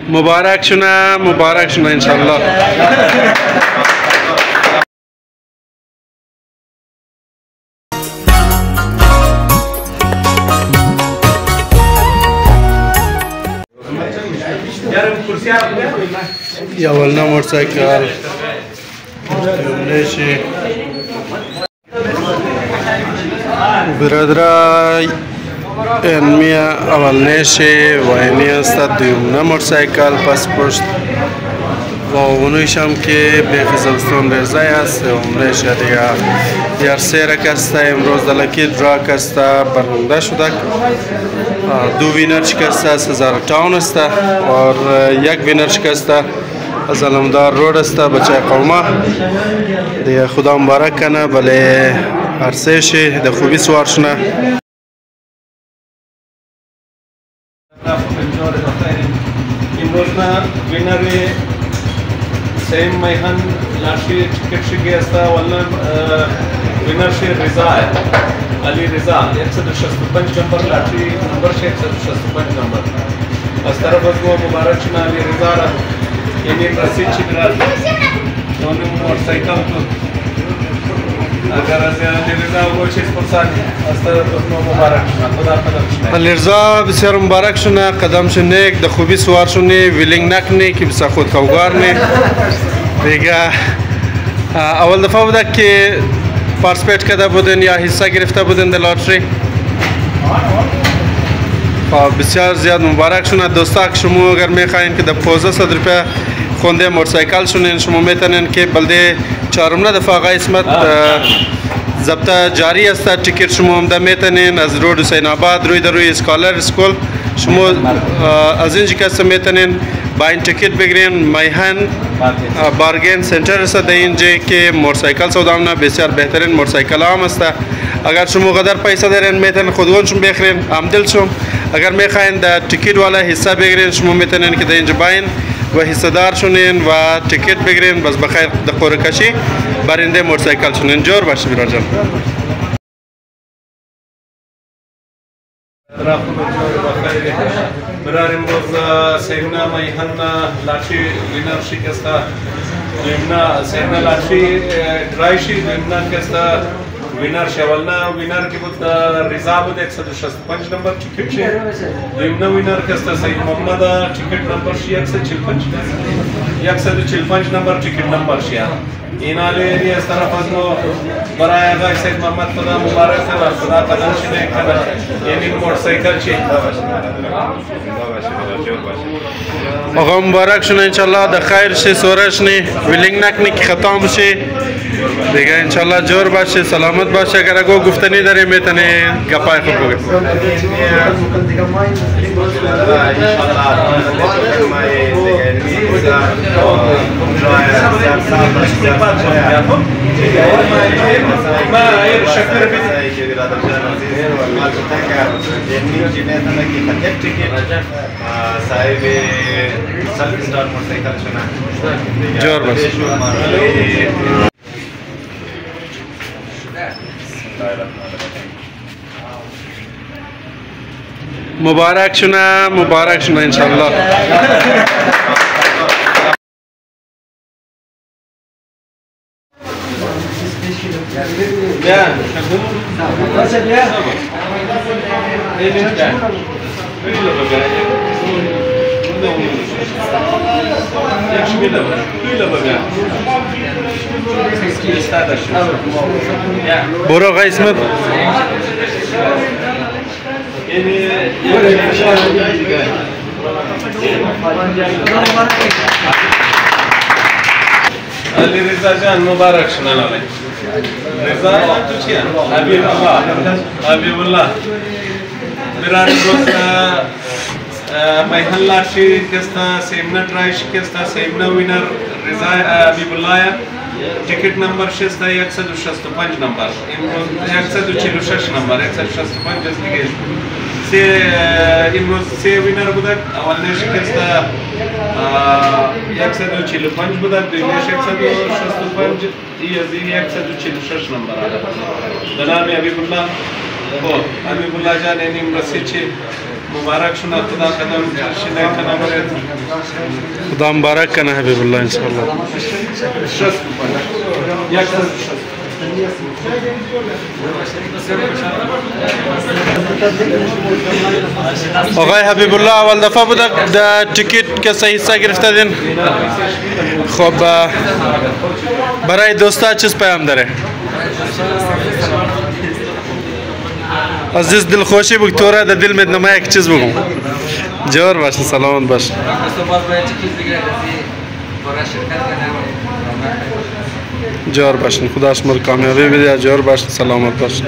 मुबारक शुना इंशाल्लाह। या वलना मोटरसाइकिल برادرای انمیا اولنیشه و اینی است دیومنا موتورسایکل پس پشت و اونویش هم که به خزستان رزای است عمرش دیگه دیار سیرک است امروز دلکی دراک است برنده شده دو وینر شکسته است هزار تاون است و یک وینر شکسته از علمدار رود است بچه قومه دیگه خدا مبارک کنه بله عرصهش ده خوبی سوار شنه امروزنا وینر سیم میهن لاشی टिकट شگی است ولی وینر شی رضا علی رضا 165 نمبر لاشی نمبر شی 165 نمبر از طرف از مبارک شنا علی رضا را یعنی رسید چی درات اون موتورسایکل تو اگر از علی رضا و چیز پرسانی از طرف از مبارک شنا خدا قدم شنا علی رضا بسیار مبارک شونه قدم شنیک ده خوبی سوار شونی ویلینگ نکنی که بسیار خود خوگار نی دیگه اول دفعه بوده که پارسپیت کرده بودن یا حصه گرفته بودن در لاتری بسیار زیاد مبارک شونه دوستا که شما اگر میخواین که در 1500 روپیه خونده موتورسایکل شونین شما میتونین که بلده چهارم دفعه آقای اسمت ضبط جاری است टिकट شما هم میتونین از رود حسین آباد روی در روی اسکالر اسکول شما از اینجا که میتونین با این टिकट بگیرین میهن بارگین سنتر است در اینجا که موتورسایکل سودامنا بسیار بهترین موتورسایکل هم است اگر شما قدر پیسه دارین میتونین خودگون شما بخرین عمدل شما اگر میخواین در टिकट والا حصه بگیرین شما میتونین که در اینجا باین و حصه دار شونین و टिकट بگیرین بس بخیر در قرعه کشی برنده موتورسایکل شونین جور باشه برادر جان برار امروز سیمنا میهن لاشی وینر شکسته سیمنا لاشی درایشی وینر کسته وینر شولنا وینر کی بود رضا بود 165 نمبر टिकट شی دیمنا وینر کسته سید محمد टिकट نمبر شی 145 نمبر टिकट نمبر شی اینالی از طرف از ما برای آقای سید محمد خدا مبارک و خدا قدم شده کنه یعنی موتورسایکل چی آقا مبارک شونه انشالله در خیر شه سورش نی ویلینگ نکنی که خطا بشه دیگه انشالله جور باشه سلامت باشه اگر اگه گفتنی داری میتونی گپای خود بگید جور باشه مبارک شونه انشالله برو آقای اسمت علی رضا جان مبارک شنا لای رضا تو چیه حبیب الله بران روز میهن لاشی کستا سیمنا درایش کستا سیمنا وینر رضا حبیب الله टिकट نمبر شست 165 نمبر 146 نمبر 165 است دیگه سی امروز سی وینر بودن اولش شکسته 145 بودن دومیش 165 از 146 نمبر به نام حبیب الله 145 146 نمبر حبیب الله جان یعنی مرسی مبارک شونه خدا قدم شنه کنه برید خدا مبارک کنه حبیب الله انشاءالله. آقای حبیب الله اول دفعه بود در تیکت که صحیح حصه گرفته دین. خب برای دوستا چیز پیام داره؟ عزیز دلخوشی بگو تو را در دل میدنم یک چیز بگم. جور باش سلامت باش. جور باشین خدا شما رو کامیابی بده. جور باش سلامت باش.